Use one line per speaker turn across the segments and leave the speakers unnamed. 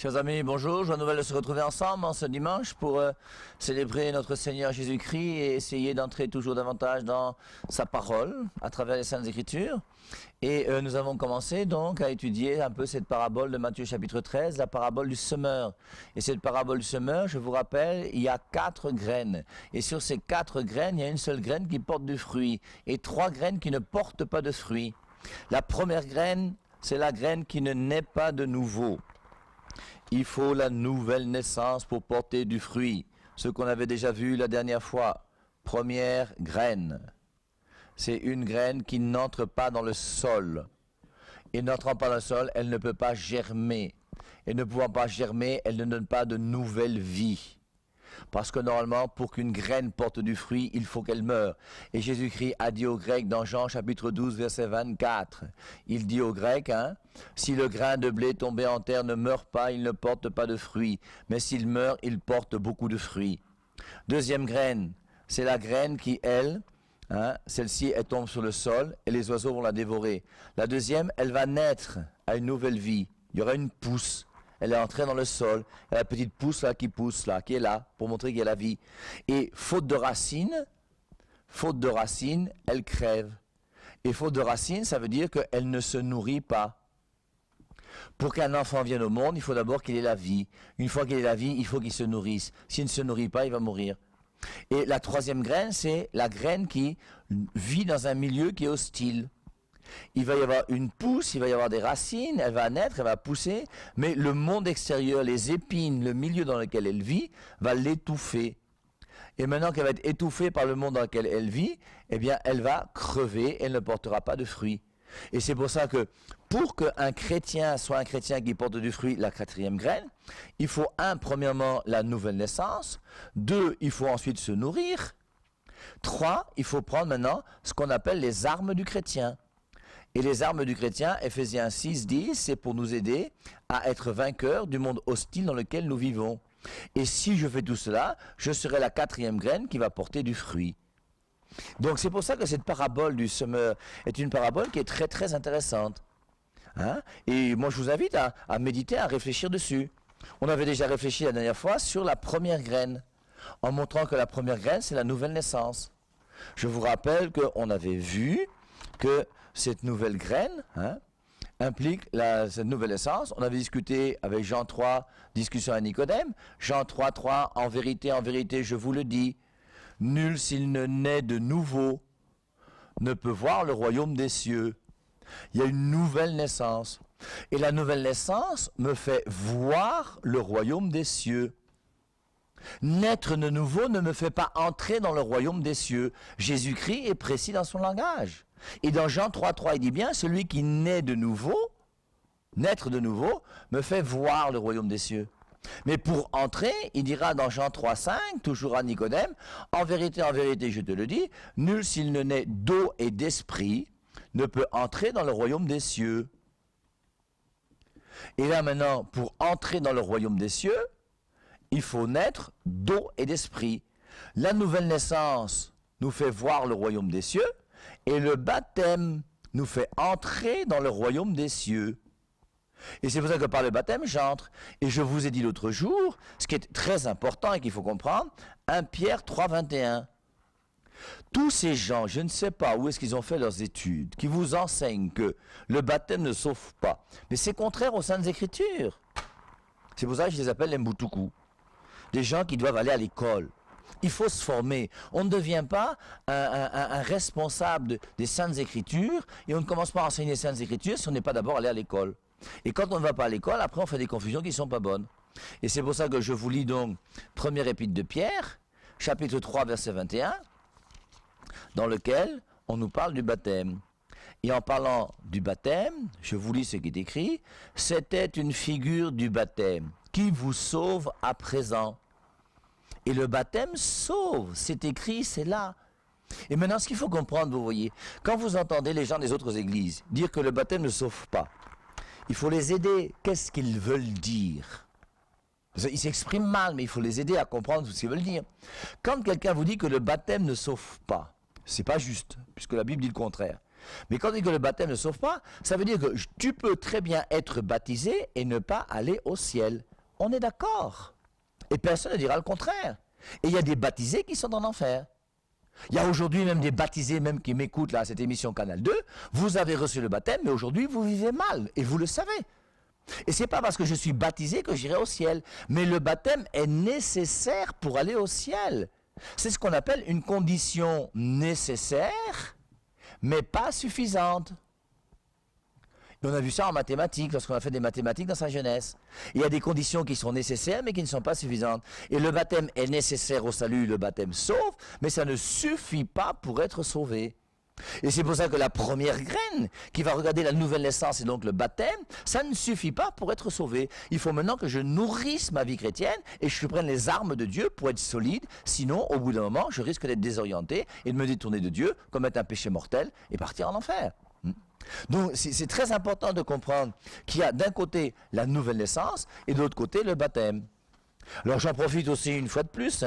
Chers amis, bonjour. Joie nouvelle de se retrouver ensemble en ce dimanche pour célébrer notre Seigneur Jésus-Christ et essayer d'entrer toujours davantage dans sa parole à travers les Saintes Écritures. Et nous avons commencé donc à étudier un peu cette parabole de Matthieu chapitre 13, la parabole du semeur. Et cette parabole du semeur, je vous rappelle, il y a 4 graines. Et sur ces 4 graines, il y a une seule graine qui porte du fruit et 3 graines qui ne portent pas de fruit. La première graine, c'est la graine qui ne naît pas de nouveau. Il faut la nouvelle naissance pour porter du fruit. Ce qu'on avait déjà vu la dernière fois. Première graine. C'est une graine qui n'entre pas dans le sol. Et n'entrant pas dans le sol, elle ne peut pas germer. Et ne pouvant pas germer, elle ne donne pas de nouvelle vie. Parce que normalement, pour qu'une graine porte du fruit, il faut qu'elle meure. Et Jésus-Christ a dit aux Grecs dans Jean chapitre 12, verset 24, il dit aux Grecs, si le grain de blé tombé en terre ne meurt pas, il ne porte pas de fruit. Mais s'il meurt, il porte beaucoup de fruits. Deuxième graine, c'est la graine qui, elle, celle-ci, elle tombe sur le sol et les oiseaux vont la dévorer. La deuxième, elle va naître à une nouvelle vie. Il y aura une pousse. Elle est entrée dans le sol, et la petite pousse là, qui est là, pour montrer qu'il y a la vie. Et faute de racines, elle crève. Et faute de racines, ça veut dire qu'elle ne se nourrit pas. Pour qu'un enfant vienne au monde, il faut d'abord qu'il ait la vie. Une fois qu'il ait la vie, il faut qu'il se nourrisse. S'il ne se nourrit pas, il va mourir. Et la troisième graine, c'est la graine qui vit dans un milieu qui est hostile. Il va y avoir une pousse, il va y avoir des racines, elle va naître, elle va pousser, mais le monde extérieur, les épines, le milieu dans lequel elle vit, va l'étouffer. Et maintenant qu'elle va être étouffée par le monde dans lequel elle vit, eh bien, elle va crever, elle ne portera pas de fruits. Et c'est pour ça que, pour qu'un chrétien soit un chrétien qui porte du fruit, la quatrième graine, il faut, premièrement, la nouvelle naissance, 2, il faut ensuite se nourrir, 3, il faut prendre maintenant ce qu'on appelle les armes du chrétien. Et les armes du chrétien, Ephésiens 6, 10, c'est pour nous aider à être vainqueurs du monde hostile dans lequel nous vivons. Et si je fais tout cela, je serai la quatrième graine qui va porter du fruit. Donc c'est pour ça que cette parabole du semeur est une parabole qui est très très intéressante. Et moi je vous invite à méditer, à réfléchir dessus. On avait déjà réfléchi la dernière fois sur la première graine, en montrant que la première graine c'est la nouvelle naissance. Je vous rappelle qu'on avait vu que cette nouvelle graine implique cette nouvelle essence. On avait discuté avec Jean 3, discussion à Nicodème. Jean 3, 3, en vérité, je vous le dis, nul s'il ne naît de nouveau ne peut voir le royaume des cieux. Il y a une nouvelle naissance. Et la nouvelle naissance me fait voir le royaume des cieux. Naître de nouveau ne me fait pas entrer dans le royaume des cieux. Jésus-Christ est précis dans son langage. Et dans Jean 3, 3, il dit bien, celui qui naît de nouveau, naître de nouveau, me fait voir le royaume des cieux. Mais pour entrer, il dira dans Jean 3, 5, toujours à Nicodème, en vérité, je te le dis, nul s'il ne naît d'eau et d'esprit ne peut entrer dans le royaume des cieux. Et là maintenant, pour entrer dans le royaume des cieux, il faut naître d'eau et d'esprit. La nouvelle naissance nous fait voir le royaume des cieux, et le baptême nous fait entrer dans le royaume des cieux. Et c'est pour ça que par le baptême, j'entre. Et je vous ai dit l'autre jour, ce qui est très important et qu'il faut comprendre, 1 Pierre 3, 21. Tous ces gens, je ne sais pas où est-ce qu'ils ont fait leurs études, qui vous enseignent que le baptême ne sauve pas. Mais c'est contraire aux Saintes Écritures. C'est pour ça que je les appelle les Mboutoukous. Des gens qui doivent aller à l'école. Il faut se former. On ne devient pas un responsable des Saintes Écritures et on ne commence pas à enseigner les Saintes Écritures si on n'est pas d'abord allé à l'école. Et quand on ne va pas à l'école, après on fait des confusions qui ne sont pas bonnes. Et c'est pour ça que je vous lis donc première épître de Pierre, chapitre 3, verset 21, dans lequel on nous parle du baptême. Et en parlant du baptême, je vous lis ce qui est écrit, c'était une figure du baptême qui vous sauve à présent. Et le baptême sauve, c'est écrit, c'est là. Et maintenant, ce qu'il faut comprendre, vous voyez, quand vous entendez les gens des autres églises dire que le baptême ne sauve pas, il faut les aider. Qu'est-ce qu'ils veulent dire? Ils s'expriment mal, mais il faut les aider à comprendre ce qu'ils veulent dire. Quand quelqu'un vous dit que le baptême ne sauve pas, c'est pas juste, puisque la Bible dit le contraire. Mais quand on dit que le baptême ne sauve pas, ça veut dire que tu peux très bien être baptisé et ne pas aller au ciel. On est d'accord. Et personne ne dira le contraire. Et il y a des baptisés qui sont en enfer. Il y a aujourd'hui même des baptisés même qui m'écoutent là à cette émission Canal 2. Vous avez reçu le baptême, mais aujourd'hui vous vivez mal. Et vous le savez. Et ce n'est pas parce que je suis baptisé que j'irai au ciel. Mais le baptême est nécessaire pour aller au ciel. C'est ce qu'on appelle une condition nécessaire, mais pas suffisante. Et on a vu ça en mathématiques, lorsqu'on a fait des mathématiques dans sa jeunesse. Il y a des conditions qui sont nécessaires, mais qui ne sont pas suffisantes. Et le baptême est nécessaire au salut, le baptême sauve, mais ça ne suffit pas pour être sauvé. Et c'est pour ça que la première graine qui va regarder la nouvelle naissance et donc le baptême, ça ne suffit pas pour être sauvé. Il faut maintenant que je nourrisse ma vie chrétienne et je prenne les armes de Dieu pour être solide. Sinon, au bout d'un moment, je risque d'être désorienté et de me détourner de Dieu, commettre un péché mortel et partir en enfer. Donc c'est très important de comprendre qu'il y a d'un côté la nouvelle naissance et de l'autre côté le baptême. Alors j'en profite aussi une fois de plus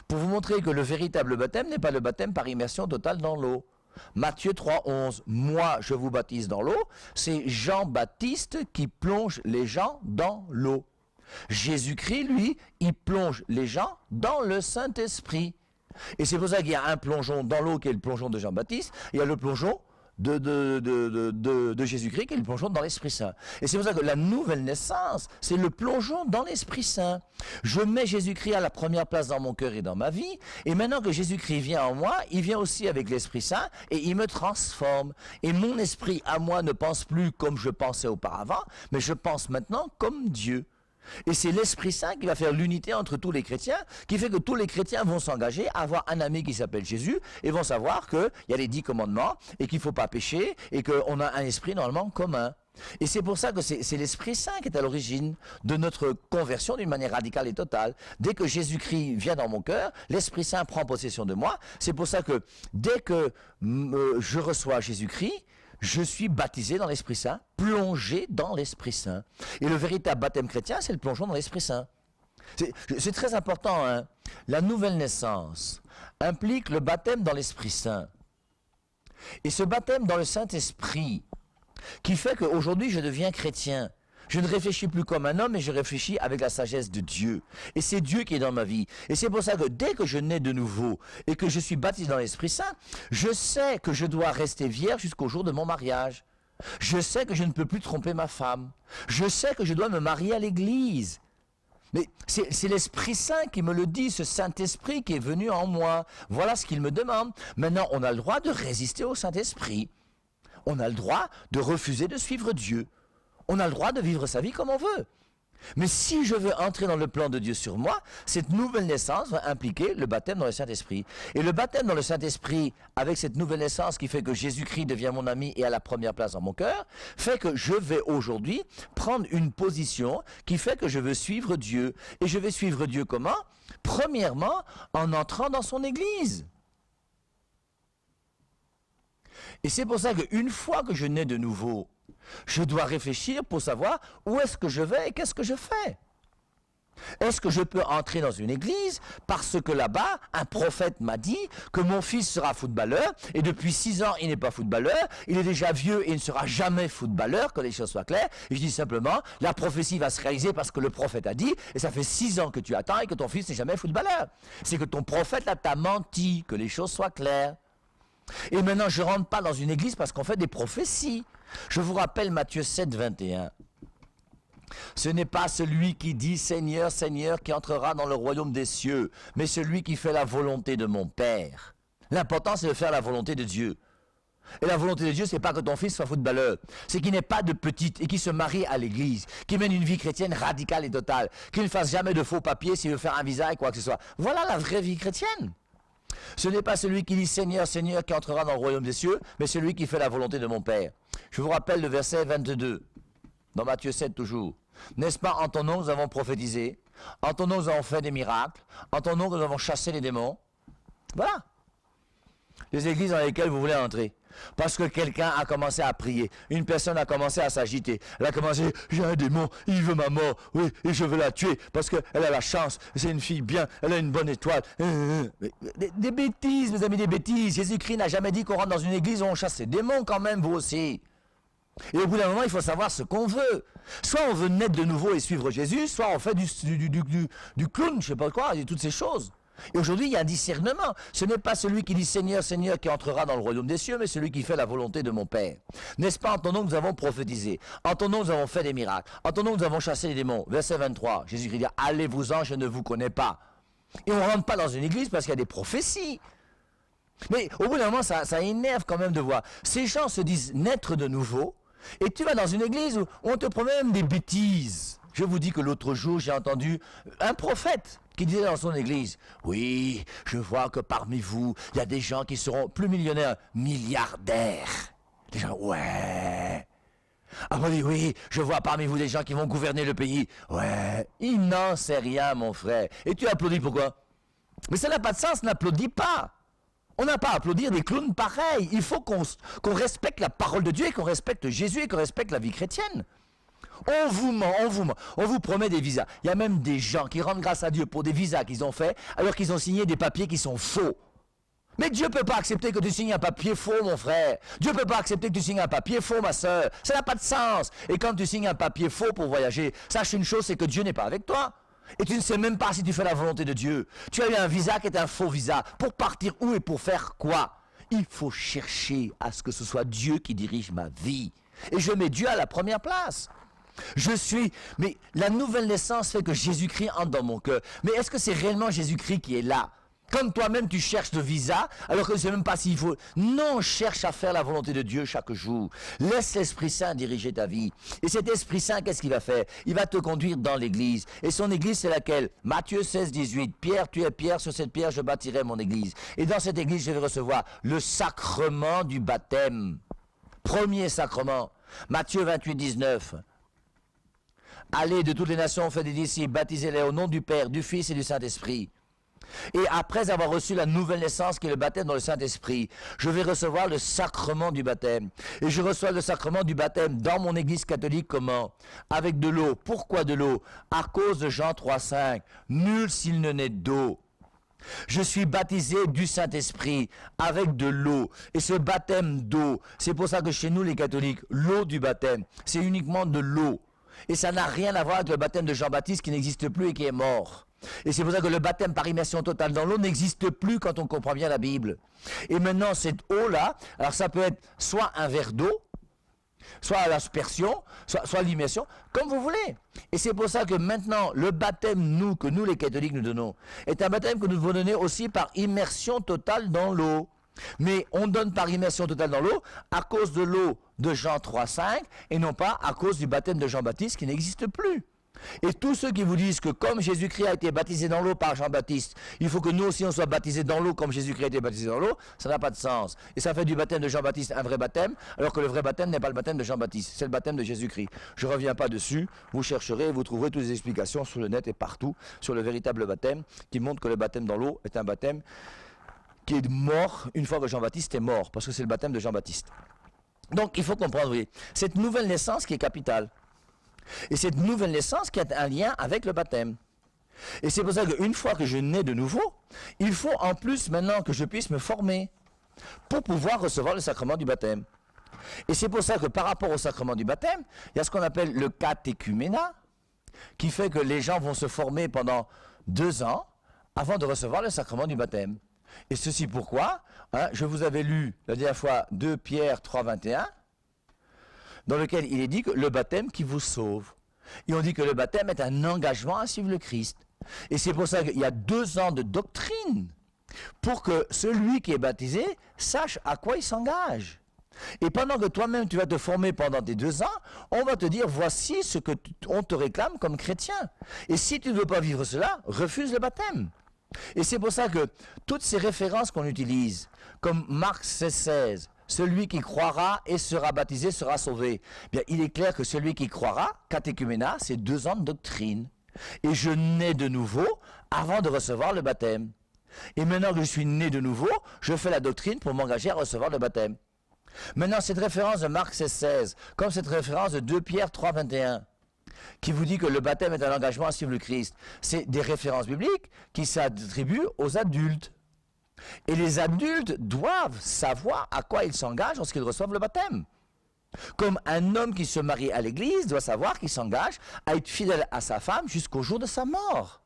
pour vous montrer que le véritable baptême n'est pas le baptême par immersion totale dans l'eau. Matthieu 3,11, moi je vous baptise dans l'eau, c'est Jean-Baptiste qui plonge les gens dans l'eau. Jésus-Christ, lui, il plonge les gens dans le Saint-Esprit. Et c'est pour ça qu'il y a un plongeon dans l'eau qui est le plongeon de Jean-Baptiste, il y a le plongeon de Jésus-Christ qui est le plongeon dans l'Esprit Saint. Et c'est pour ça que la nouvelle naissance, c'est le plongeon dans l'Esprit Saint. Je mets Jésus-Christ à la première place dans mon cœur et dans ma vie, et maintenant que Jésus-Christ vient en moi, il vient aussi avec l'Esprit Saint, et il me transforme. Et mon esprit à moi ne pense plus comme je pensais auparavant, mais je pense maintenant comme Dieu. Et c'est l'Esprit Saint qui va faire l'unité entre tous les chrétiens, qui fait que tous les chrétiens vont s'engager à avoir un ami qui s'appelle Jésus, et vont savoir qu'il y a les 10 commandements, et qu'il ne faut pas pécher, et qu'on a un esprit normalement commun. Et c'est pour ça que c'est l'Esprit Saint qui est à l'origine de notre conversion d'une manière radicale et totale. Dès que Jésus-Christ vient dans mon cœur, l'Esprit Saint prend possession de moi. C'est pour ça que dès que je reçois Jésus-Christ, je suis baptisé dans l'Esprit Saint, plongé dans l'Esprit Saint. Et le véritable baptême chrétien, c'est le plongeon dans l'Esprit Saint. C'est très important. La nouvelle naissance implique le baptême dans l'Esprit Saint. Et ce baptême dans le Saint-Esprit, qui fait qu'aujourd'hui je deviens chrétien. Je ne réfléchis plus comme un homme, mais je réfléchis avec la sagesse de Dieu. Et c'est Dieu qui est dans ma vie. Et c'est pour ça que dès que je nais de nouveau et que je suis baptisé dans l'Esprit Saint, je sais que je dois rester vierge jusqu'au jour de mon mariage. Je sais que je ne peux plus tromper ma femme. Je sais que je dois me marier à l'Église. Mais c'est l'Esprit Saint qui me le dit, ce Saint-Esprit qui est venu en moi. Voilà ce qu'il me demande. Maintenant, on a le droit de résister au Saint-Esprit. On a le droit de refuser de suivre Dieu. On a le droit de vivre sa vie comme on veut. Mais si je veux entrer dans le plan de Dieu sur moi, cette nouvelle naissance va impliquer le baptême dans le Saint-Esprit. Et le baptême dans le Saint-Esprit, avec cette nouvelle naissance qui fait que Jésus-Christ devient mon ami et à la première place dans mon cœur, fait que je vais aujourd'hui prendre une position qui fait que je veux suivre Dieu. Et je vais suivre Dieu comment? Premièrement, en entrant dans son Église. Et c'est pour ça qu'une fois que je nais de nouveau, je dois réfléchir pour savoir où est-ce que je vais et qu'est-ce que je fais. Est-ce que je peux entrer dans une église parce que là-bas, un prophète m'a dit que mon fils sera footballeur et depuis 6 ans, il n'est pas footballeur, il est déjà vieux et il ne sera jamais footballeur, que les choses soient claires. Et je dis simplement, la prophétie va se réaliser parce que le prophète a dit, et ça fait 6 ans que tu attends et que ton fils n'est jamais footballeur. C'est que ton prophète là t'a menti, que les choses soient claires. Et maintenant, je ne rentre pas dans une église parce qu'on fait des prophéties. Je vous rappelle Matthieu 7, 21. Ce n'est pas celui qui dit « Seigneur, Seigneur » qui entrera dans le royaume des cieux, mais celui qui fait la volonté de mon Père. L'important, c'est de faire la volonté de Dieu. Et la volonté de Dieu, c'est pas que ton fils soit footballeur. C'est qu'il n'ait pas de petite et qu'il se marie à l'église, qu'il mène une vie chrétienne radicale et totale, qu'il ne fasse jamais de faux papiers s'il veut faire un visa et quoi que ce soit. Voilà la vraie vie chrétienne. Ce n'est pas celui qui dit « Seigneur, Seigneur » qui entrera dans le royaume des cieux, mais celui qui fait la volonté de mon Père. Je vous rappelle le verset 22, dans Matthieu 7 toujours. N'est-ce pas, en ton nom nous avons prophétisé, en ton nom nous avons fait des miracles, en ton nom nous avons chassé les démons. Voilà. Les églises dans lesquelles vous voulez entrer. Parce que quelqu'un a commencé à prier. Une personne a commencé à s'agiter. Elle a commencé, j'ai un démon, il veut ma mort, oui, et je veux la tuer parce qu'elle a la chance, c'est une fille bien, elle a une bonne étoile. Des bêtises, mes amis, des bêtises. Jésus-Christ n'a jamais dit qu'on rentre dans une église où on chasse les démons quand même, vous aussi. Et au bout d'un moment, il faut savoir ce qu'on veut. Soit on veut naître de nouveau et suivre Jésus, soit on fait du clown, je sais pas quoi, et toutes ces choses. Et aujourd'hui, il y a un discernement. Ce n'est pas celui qui dit Seigneur, Seigneur qui entrera dans le royaume des cieux, mais celui qui fait la volonté de mon Père. N'est-ce pas en ton nom que nous avons prophétisé? En ton nom nous avons fait des miracles. En ton nom nous avons chassé les démons. Verset 23, Jésus-Christ dit, allez-vous-en, je ne vous connais pas. Et on ne rentre pas dans une église parce qu'il y a des prophéties. Mais au bout d'un moment, ça énerve quand même de voir. Ces gens se disent naître de nouveau, et tu vas dans une église où on te promet même des bêtises. Je vous dis que l'autre jour, j'ai entendu un prophète qui disait dans son église, oui, je vois que parmi vous, il y a des gens qui seront plus millionnaires, milliardaires. Des gens, ouais. Ah oui, je vois parmi vous des gens qui vont gouverner le pays. Ouais, il n'en sait rien, mon frère. Et tu applaudis pourquoi? Mais ça n'a pas de sens, n'applaudis pas. On n'a pas à applaudir des clowns pareils. Il faut qu'on respecte la parole de Dieu et qu'on respecte Jésus et qu'on respecte la vie chrétienne. On vous ment, on vous promet des visas. Il y a même des gens qui rendent grâce à Dieu pour des visas qu'ils ont faits alors qu'ils ont signé des papiers qui sont faux. Mais Dieu ne peut pas accepter que tu signes un papier faux, mon frère. Dieu ne peut pas accepter que tu signes un papier faux, ma soeur. Ça n'a pas de sens. Et quand tu signes un papier faux pour voyager, sache une chose, c'est que Dieu n'est pas avec toi. Et tu ne sais même pas si tu fais la volonté de Dieu. Tu as eu un visa qui est un faux visa. Pour partir où et pour faire quoi? Il faut chercher à ce que ce soit Dieu qui dirige ma vie. Et je mets Dieu à la première place. Mais la nouvelle naissance fait que Jésus-Christ entre dans mon cœur. Mais est-ce que c'est réellement Jésus-Christ qui est là? Comme toi-même tu cherches le visa, alors que tu ne sais même pas s'il faut... Non, cherche à faire la volonté de Dieu chaque jour. Laisse l'Esprit Saint diriger ta vie. Et cet Esprit Saint, qu'est-ce qu'il va faire? Il va te conduire dans l'église. Et son église, c'est laquelle? Matthieu 16, 18. Pierre, tu es Pierre, sur cette pierre, je bâtirai mon église. Et dans cette église, je vais recevoir le sacrement du baptême. Premier sacrement. Matthieu 28, 19. Allez de toutes les nations, faites des disciples, baptisez-les au nom du Père, du Fils et du Saint-Esprit. Et après avoir reçu la nouvelle naissance qui est le baptême dans le Saint-Esprit, je vais recevoir le sacrement du baptême. Et je reçois le sacrement du baptême dans mon église catholique comment? Avec de l'eau. Pourquoi de l'eau? À cause de Jean 3,5. Nul s'il ne naît d'eau. Je suis baptisé du Saint-Esprit avec de l'eau. Et ce baptême d'eau, c'est pour ça que chez nous les catholiques, l'eau du baptême, c'est uniquement de l'eau. Et ça n'a rien à voir avec le baptême de Jean-Baptiste qui n'existe plus et qui est mort. Et c'est pour ça que le baptême par immersion totale dans l'eau n'existe plus quand on comprend bien la Bible. Et maintenant, cette eau-là, alors ça peut être soit un verre d'eau, soit l'aspersion, soit l'immersion, comme vous voulez. Et c'est pour ça que maintenant, le baptême, que nous les catholiques nous donnons, est un baptême que nous devons donner aussi par immersion totale dans l'eau. Mais on donne par immersion totale dans l'eau à cause de l'eau de Jean 3,5 et non pas à cause du baptême de Jean-Baptiste qui n'existe plus. Et tous ceux qui vous disent que comme Jésus-Christ a été baptisé dans l'eau par Jean-Baptiste, il faut que nous aussi on soit baptisés dans l'eau comme Jésus-Christ a été baptisé dans l'eau, ça n'a pas de sens. Et ça fait du baptême de Jean-Baptiste un vrai baptême, alors que le vrai baptême n'est pas le baptême de Jean-Baptiste, c'est le baptême de Jésus-Christ. Je ne reviens pas dessus, vous chercherez et vous trouverez toutes les explications sur le net et partout sur le véritable baptême qui montre que le baptême dans l'eau est un baptême qui est mort une fois que Jean-Baptiste est mort, parce que c'est le baptême de Jean-Baptiste. Donc il faut comprendre, oui, cette nouvelle naissance qui est capitale. Et cette nouvelle naissance qui a un lien avec le baptême. Et c'est pour ça qu'une fois que je nais de nouveau, il faut en plus maintenant que je puisse me former pour pouvoir recevoir le sacrement du baptême. Et c'est pour ça que par rapport au sacrement du baptême, il y a ce qu'on appelle le catéchuménat, qui fait que les gens vont se former pendant 2 ans avant de recevoir le sacrement du baptême. Et ceci pourquoi je vous avais lu la dernière fois 2 Pierre 3, 21, dans lequel il est dit que le baptême qui vous sauve. Et on dit que le baptême est un engagement à suivre le Christ. Et c'est pour ça qu'il y a 2 ans de doctrine pour que celui qui est baptisé sache à quoi il s'engage. Et pendant que toi-même tu vas te former pendant tes 2 ans, on va te dire voici ce que on te réclame comme chrétien. Et si tu ne veux pas vivre cela, refuse le baptême. Et c'est pour ça que toutes ces références qu'on utilise, comme Marc 16, celui qui croira et sera baptisé sera sauvé. Bien, il est clair que celui qui croira, catéchuménat, c'est 2 ans de doctrine. Et je nais de nouveau avant de recevoir le baptême. Et maintenant que je suis né de nouveau, je fais la doctrine pour m'engager à recevoir le baptême. Maintenant, cette référence de Marc 16, comme cette référence de 2 Pierre 3, 21, qui vous dit que le baptême est un engagement à suivre le Christ, c'est des références bibliques qui s'attribuent aux adultes. Et les adultes doivent savoir à quoi ils s'engagent lorsqu'ils reçoivent le baptême. Comme un homme qui se marie à l'église doit savoir qu'il s'engage à être fidèle à sa femme jusqu'au jour de sa mort.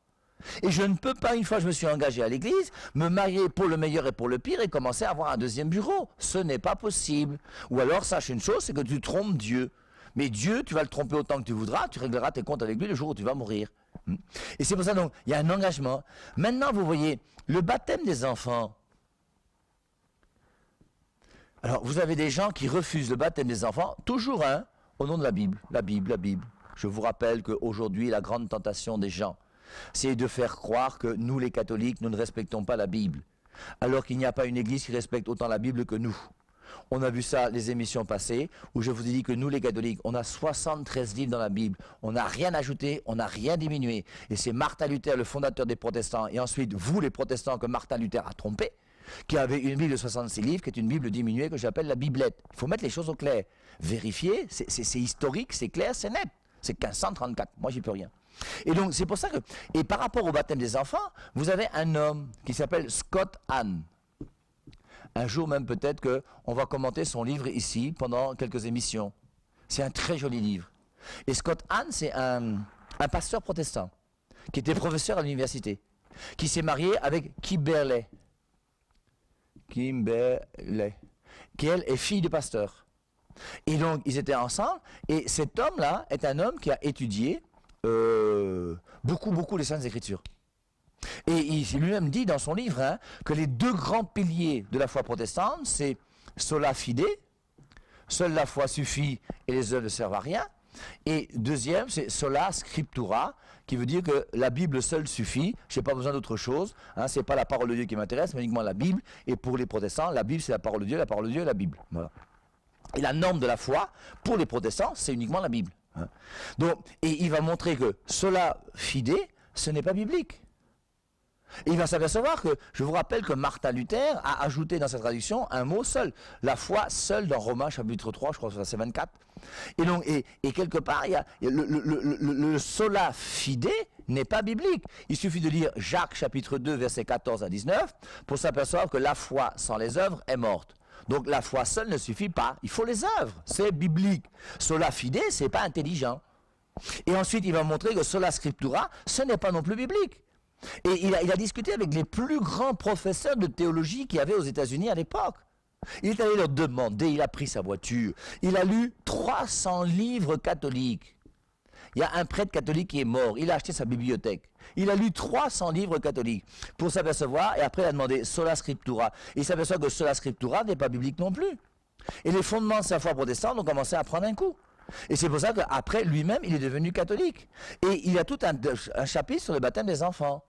Et je ne peux pas, une fois que je me suis engagé à l'église, me marier pour le meilleur et pour le pire et commencer à avoir un deuxième bureau. Ce n'est pas possible. Ou alors, sache une chose, c'est que tu trompes Dieu. Mais Dieu, tu vas le tromper autant que tu voudras, tu régleras tes comptes avec lui le jour où tu vas mourir. Et c'est pour ça, donc, il y a un engagement. Maintenant, vous voyez, le baptême des enfants. Alors, vous avez des gens qui refusent le baptême des enfants, toujours au nom de la Bible. La Bible, la Bible. Je vous rappelle qu'aujourd'hui, la grande tentation des gens, c'est de faire croire que nous, les catholiques, nous ne respectons pas la Bible. Alors qu'il n'y a pas une église qui respecte autant la Bible que nous. On a vu ça les émissions passées, où je vous ai dit que nous, les catholiques, on a 73 livres dans la Bible. On n'a rien ajouté, on n'a rien diminué. Et c'est Martin Luther, le fondateur des protestants, et ensuite vous, les protestants, que Martin Luther a trompé, qui avait une Bible de 66 livres, qui est une Bible diminuée que j'appelle la Biblette. Il faut mettre les choses au clair. Vérifier, c'est historique, c'est clair, c'est net. C'est 1534, moi j'y peux rien. Et donc c'est pour ça que, et par rapport au baptême des enfants, vous avez un homme qui s'appelle Scott Hahn. Un jour même peut-être qu'on va commenter son livre ici pendant quelques émissions. C'est un très joli livre. Et Scott Hahn, c'est un pasteur protestant qui était professeur à l'université, qui s'est marié avec Kimberley, qui elle est fille de pasteur. Et donc ils étaient ensemble, et cet homme-là est un homme qui a étudié beaucoup les Saintes Écritures. Et il lui-même dit dans son livre que les deux grands piliers de la foi protestante, c'est sola fide, seule la foi suffit et les œuvres ne servent à rien. Et deuxième, c'est sola scriptura, qui veut dire que la Bible seule suffit, je n'ai pas besoin d'autre chose, ce n'est pas la parole de Dieu qui m'intéresse, mais uniquement la Bible. Et pour les protestants, la Bible c'est la parole de Dieu est la Bible. Voilà. Et la norme de la foi, pour les protestants, c'est uniquement la Bible. Donc, et il va montrer que sola fide, ce n'est pas biblique. Et il va s'apercevoir que, je vous rappelle que Martin Luther a ajouté dans sa traduction un mot seul. La foi seule dans Romains chapitre 3, je crois que verset 24. Et donc, et quelque part, il y a le sola fide n'est pas biblique. Il suffit de lire Jacques chapitre 2, versets 14 à 19, pour s'apercevoir que la foi sans les œuvres est morte. Donc la foi seule ne suffit pas, il faut les œuvres, c'est biblique. Sola fide, c'est pas intelligent. Et ensuite, il va montrer que sola scriptura, ce n'est pas non plus biblique. Et il a discuté avec les plus grands professeurs de théologie qu'il y avait aux États-Unis à l'époque. Il est allé leur demander, il a pris sa voiture, il a lu 300 livres catholiques. Il y a un prêtre catholique qui est mort, il a acheté sa bibliothèque. Il a lu 300 livres catholiques pour s'apercevoir, et après il a demandé sola scriptura. Et il s'aperçoit que sola scriptura n'est pas biblique non plus. Et les fondements de sa foi protestante ont commencé à prendre un coup. Et c'est pour ça qu'après, lui-même, il est devenu catholique. Et il y a tout un chapitre sur le baptême des enfants.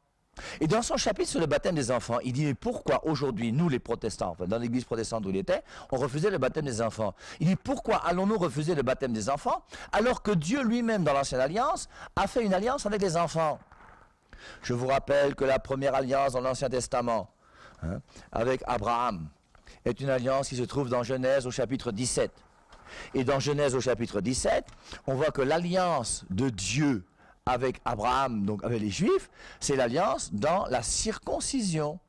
Et dans son chapitre sur le baptême des enfants, il dit mais pourquoi aujourd'hui, nous les protestants, enfin, dans l'église protestante où il était, on refusait le baptême des enfants. Il dit pourquoi allons-nous refuser le baptême des enfants alors que Dieu lui-même dans l'Ancienne Alliance a fait une alliance avec les enfants. Je vous rappelle que la première alliance dans l'Ancien Testament avec Abraham est une alliance qui se trouve dans Genèse au chapitre 17. Et dans Genèse au chapitre 17, on voit que l'alliance de Dieu avec Abraham, donc avec les Juifs, c'est l'alliance dans la circoncision.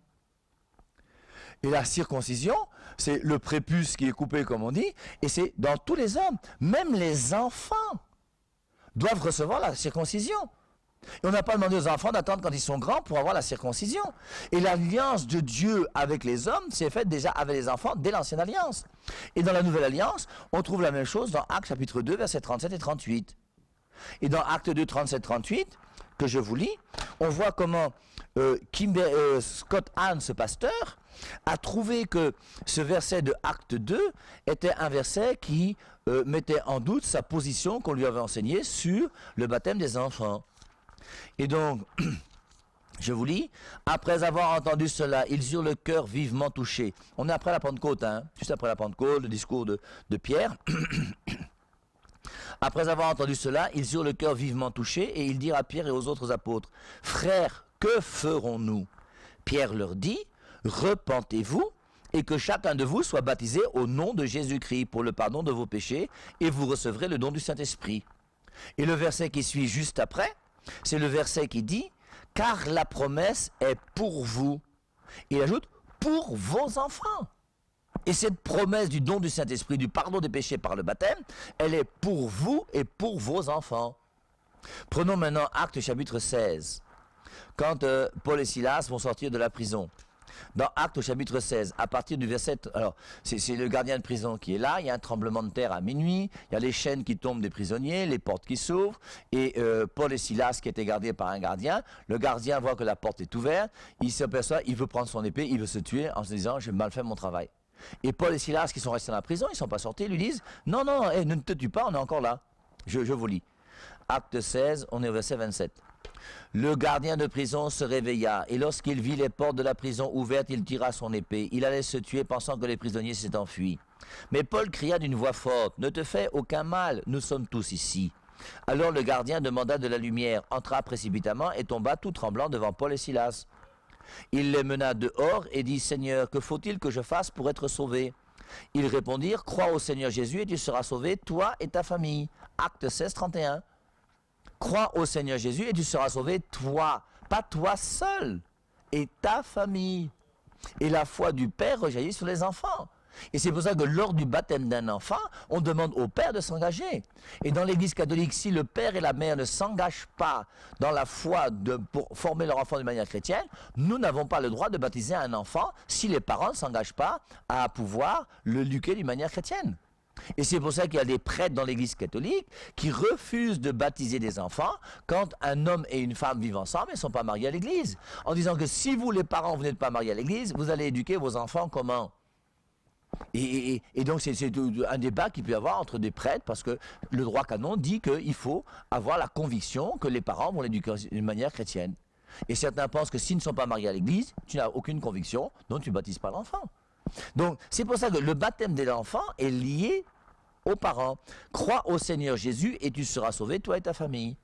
Et la circoncision, c'est le prépuce qui est coupé, comme on dit, et c'est dans tous les hommes. Même les enfants doivent recevoir la circoncision. Et on n'a pas demandé aux enfants d'attendre quand ils sont grands pour avoir la circoncision. Et l'alliance de Dieu avec les hommes s'est faite déjà avec les enfants dès l'ancienne alliance. Et dans la nouvelle alliance, on trouve la même chose dans Actes chapitre 2, versets 37 et 38. Et dans Acte 2, 37-38, que je vous lis, on voit comment Scott Hahn, ce pasteur, a trouvé que ce verset de Acte 2 était un verset qui mettait en doute sa position qu'on lui avait enseignée sur le baptême des enfants. Et donc, je vous lis, après avoir entendu cela, ils eurent le cœur vivement touché. On est après la Pentecôte, juste après la Pentecôte, le discours de Pierre. Après avoir entendu cela, ils eurent le cœur vivement touché et ils dirent à Pierre et aux autres apôtres, « Frères, que ferons-nous » Pierre leur dit, « Repentez-vous et que chacun de vous soit baptisé au nom de Jésus-Christ pour le pardon de vos péchés et vous recevrez le don du Saint-Esprit. » Et le verset qui suit juste après, c'est le verset qui dit, « Car la promesse est pour vous. » Il ajoute, « Pour vos enfants. » Et cette promesse du don du Saint-Esprit, du pardon des péchés par le baptême, elle est pour vous et pour vos enfants. Prenons maintenant Actes chapitre 16, quand Paul et Silas vont sortir de la prison. Dans Actes chapitre 16, à partir du verset... Alors, c'est le gardien de prison qui est là, il y a un tremblement de terre à minuit, il y a les chaînes qui tombent des prisonniers, les portes qui s'ouvrent, et Paul et Silas qui étaient gardés par un gardien, le gardien voit que la porte est ouverte, il s'aperçoit, il veut prendre son épée, il veut se tuer en se disant « j'ai mal fait mon travail ». Et Paul et Silas qui sont restés dans la prison, ils ne sont pas sortis, lui disent « non, non, ne te tue pas, on est encore là ». Je vous lis. Acte 16, on est au verset 27. Le gardien de prison se réveilla, et lorsqu'il vit les portes de la prison ouvertes, il tira son épée. Il allait se tuer, pensant que les prisonniers s'étaient enfuis. Mais Paul cria d'une voix forte, « Ne te fais aucun mal, nous sommes tous ici. » Alors le gardien demanda de la lumière, entra précipitamment et tomba tout tremblant devant Paul et Silas. Il les mena dehors et dit, « Seigneur, que faut-il que je fasse pour être sauvé ?» Ils répondirent, « Crois au Seigneur Jésus et tu seras sauvé, toi et ta famille. » Acte 16, 31. Crois au Seigneur Jésus et tu seras sauvé, toi, pas toi seul, et ta famille. Et la foi du Père rejaillit sur les enfants. Et c'est pour ça que lors du baptême d'un enfant, on demande au Père de s'engager. Et dans l'Église catholique, si le Père et la Mère ne s'engagent pas dans la foi pour former leur enfant de manière chrétienne, nous n'avons pas le droit de baptiser un enfant si les parents ne s'engagent pas à pouvoir le l'éduquer d'une manière chrétienne. Et c'est pour ça qu'il y a des prêtres dans l'Église catholique qui refusent de baptiser des enfants quand un homme et une femme vivent ensemble et ne sont pas mariés à l'Église. En disant que si vous, les parents, vous n'êtes pas mariés à l'Église, vous allez éduquer vos enfants comment ? Et donc c'est un débat qu'il peut y avoir entre des prêtres parce que le droit canon dit qu'il faut avoir la conviction que les parents vont l'éduquer d'une manière chrétienne. Et certains pensent que s'ils ne sont pas mariés à l'Église, tu n'as aucune conviction, donc tu ne baptises pas l'enfant. Donc, c'est pour ça que le baptême de l'enfant est lié aux parents. Crois au Seigneur Jésus et tu seras sauvé, toi et ta famille.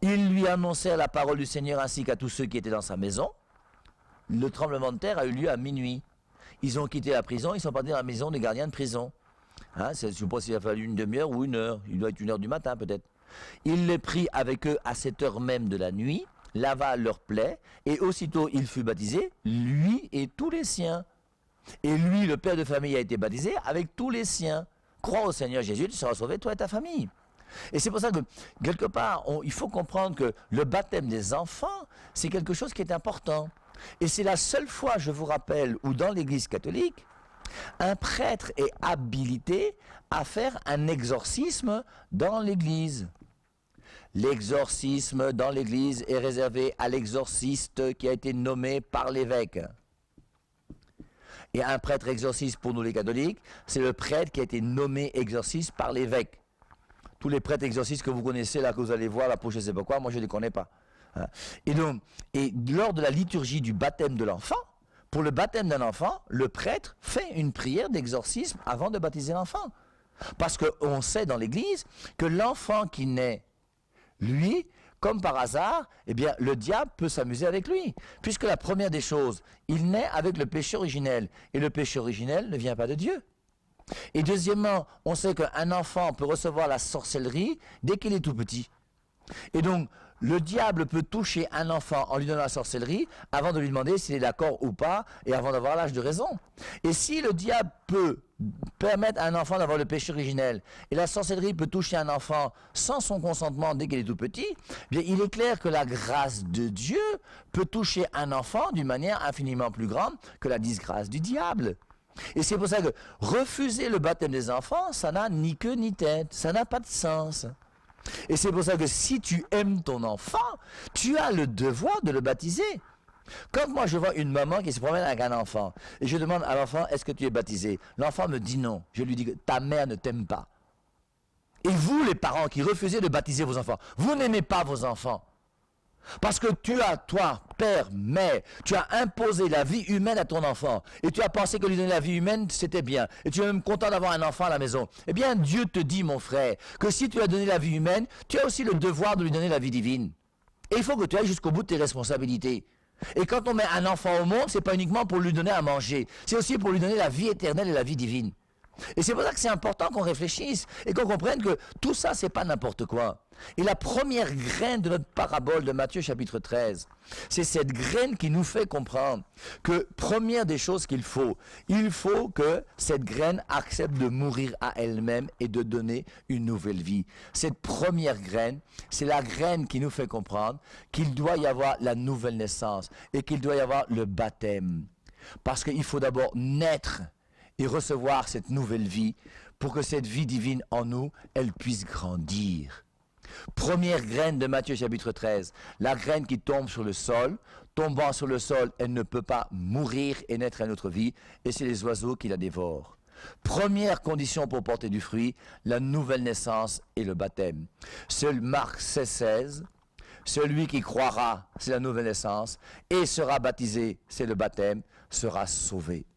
Ils lui annoncèrent la parole du Seigneur ainsi qu'à tous ceux qui étaient dans sa maison. Le tremblement de terre a eu lieu à minuit. Ils ont quitté la prison, ils sont partis dans la maison des gardiens de prison. Hein, je ne sais pas s'il a fallu une demi-heure ou une heure. Il doit être 1 heure du matin peut-être. Il les prit avec eux à cette heure même de la nuit, lava leurs plaies, et aussitôt il fut baptisé, lui et tous les siens. Et lui, le père de famille, a été baptisé avec tous les siens. Crois au Seigneur Jésus, tu seras sauvé, toi et ta famille. Et c'est pour ça que, quelque part, il faut comprendre que le baptême des enfants, c'est quelque chose qui est important. Et c'est la seule fois, je vous rappelle, où dans l'Église catholique, un prêtre est habilité à faire un exorcisme dans l'Église. L'exorcisme dans l'Église est réservé à l'exorciste qui a été nommé par l'évêque. Et un prêtre exorciste pour nous les catholiques, c'est le prêtre qui a été nommé exorciste par l'évêque. Tous les prêtres exorcistes que vous connaissez, là, que vous allez voir, là, pour je ne sais pas quoi, moi je ne les connais pas. Et lors de la liturgie du baptême de l'enfant, pour le baptême d'un enfant, le prêtre fait une prière d'exorcisme avant de baptiser l'enfant. Parce qu'on sait dans l'Église que l'enfant qui naît, lui, comme par hasard, eh bien, le diable peut s'amuser avec lui. Puisque la première des choses, il naît avec le péché originel. Et le péché originel ne vient pas de Dieu. Et deuxièmement, on sait qu'un enfant peut recevoir la sorcellerie dès qu'il est tout petit. Et donc, le diable peut toucher un enfant en lui donnant la sorcellerie avant de lui demander s'il est d'accord ou pas et avant d'avoir l'âge de raison. Et si le diable peut permettre à un enfant d'avoir le péché originel et la sorcellerie peut toucher un enfant sans son consentement dès qu'il est tout petit, bien il est clair que la grâce de Dieu peut toucher un enfant d'une manière infiniment plus grande que la disgrâce du diable. Et c'est pour ça que refuser le baptême des enfants, ça n'a ni queue ni tête, ça n'a pas de sens. Et c'est pour ça que si tu aimes ton enfant, tu as le devoir de le baptiser. Quand moi je vois une maman qui se promène avec un enfant, et je demande à l'enfant, est-ce que tu es baptisé? L'enfant me dit non. Je lui dis que ta mère ne t'aime pas. Et vous les parents qui refusez de baptiser vos enfants, vous n'aimez pas vos enfants. Parce que tu as, toi, père, mère, tu as imposé la vie humaine à ton enfant. Et tu as pensé que lui donner la vie humaine, c'était bien. Et tu es même content d'avoir un enfant à la maison. Eh bien, Dieu te dit, mon frère, que si tu as donné la vie humaine, tu as aussi le devoir de lui donner la vie divine. Et il faut que tu ailles jusqu'au bout de tes responsabilités. Et quand on met un enfant au monde, ce n'est pas uniquement pour lui donner à manger. C'est aussi pour lui donner la vie éternelle et la vie divine. Et c'est pour ça que c'est important qu'on réfléchisse et qu'on comprenne que tout ça, c'est pas n'importe quoi. Et la première graine de notre parabole de Matthieu chapitre 13, c'est cette graine qui nous fait comprendre que première des choses il faut que cette graine accepte de mourir à elle-même et de donner une nouvelle vie. Cette première graine, c'est la graine qui nous fait comprendre qu'il doit y avoir la nouvelle naissance et qu'il doit y avoir le baptême. Parce qu'il faut d'abord naître et recevoir cette nouvelle vie pour que cette vie divine en nous, elle puisse grandir. Première graine de Matthieu chapitre 13, la graine qui tombe sur le sol. Tombant sur le sol, elle ne peut pas mourir et naître à notre vie, et c'est les oiseaux qui la dévorent. Première condition pour porter du fruit, la nouvelle naissance et le baptême. Seul Marc 16, celui qui croira, c'est la nouvelle naissance, et sera baptisé, c'est le baptême, sera sauvé.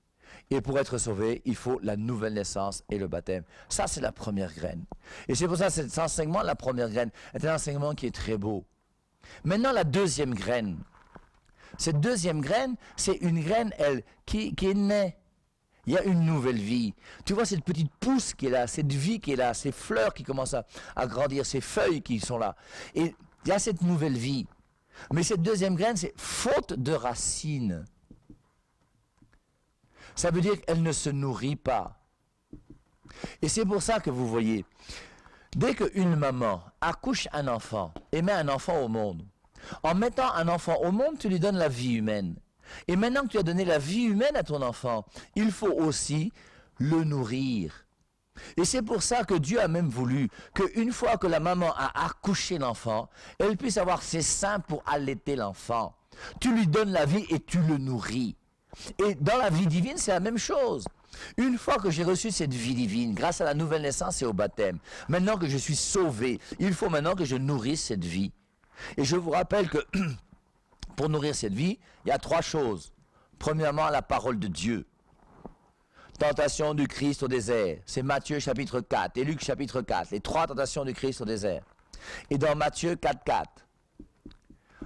Et pour être sauvé, il faut la nouvelle naissance et le baptême. Ça, c'est la première graine. Et c'est pour ça que cet enseignement, la première graine, est un enseignement qui est très beau. Maintenant, la deuxième graine. Cette deuxième graine, c'est une graine, elle, qui est née. Il y a une nouvelle vie. Tu vois cette petite pousse qui est là, cette vie qui est là, ces fleurs qui commencent à grandir, ces feuilles qui sont là. Et il y a cette nouvelle vie. Mais cette deuxième graine, c'est faute de racines. Ça veut dire qu'elle ne se nourrit pas. Et c'est pour ça que vous voyez, dès qu'une maman accouche un enfant et met un enfant au monde, en mettant un enfant au monde, tu lui donnes la vie humaine. Et maintenant que tu as donné la vie humaine à ton enfant, il faut aussi le nourrir. Et c'est pour ça que Dieu a même voulu qu'une fois que la maman a accouché l'enfant, elle puisse avoir ses seins pour allaiter l'enfant. Tu lui donnes la vie et tu le nourris. Et dans la vie divine, c'est la même chose. Une fois que j'ai reçu cette vie divine, grâce à la nouvelle naissance et au baptême, maintenant que je suis sauvé, il faut maintenant que je nourrisse cette vie. Et je vous rappelle que pour nourrir cette vie, il y a trois choses. Premièrement, la parole de Dieu. Tentation du Christ au désert. C'est Matthieu chapitre 4 et Luc chapitre 4. Les trois tentations du Christ au désert. Et dans Matthieu 4.4.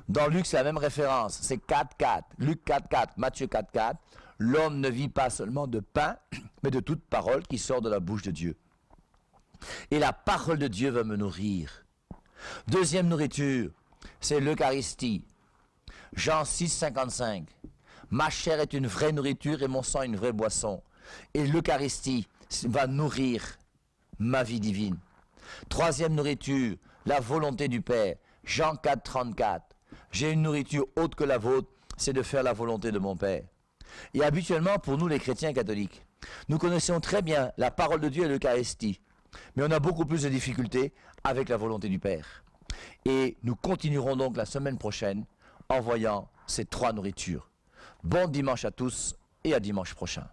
Dans Luc, c'est la même référence. C'est 4.4. Luc 4.4. Matthieu 4.4. L'homme ne vit pas seulement de pain, mais de toute parole qui sort de la bouche de Dieu. Et la parole de Dieu va me nourrir. Deuxième nourriture, c'est l'Eucharistie. Jean 6.55. Ma chair est une vraie nourriture et mon sang une vraie boisson. Et l'Eucharistie va nourrir ma vie divine. Troisième nourriture, la volonté du Père. Jean 4.34. J'ai une nourriture autre que la vôtre, c'est de faire la volonté de mon Père. Et habituellement, pour nous les chrétiens catholiques, nous connaissons très bien la parole de Dieu et l'Eucharistie. Mais on a beaucoup plus de difficultés avec la volonté du Père. Et nous continuerons donc la semaine prochaine en voyant ces trois nourritures. Bon dimanche à tous et à dimanche prochain.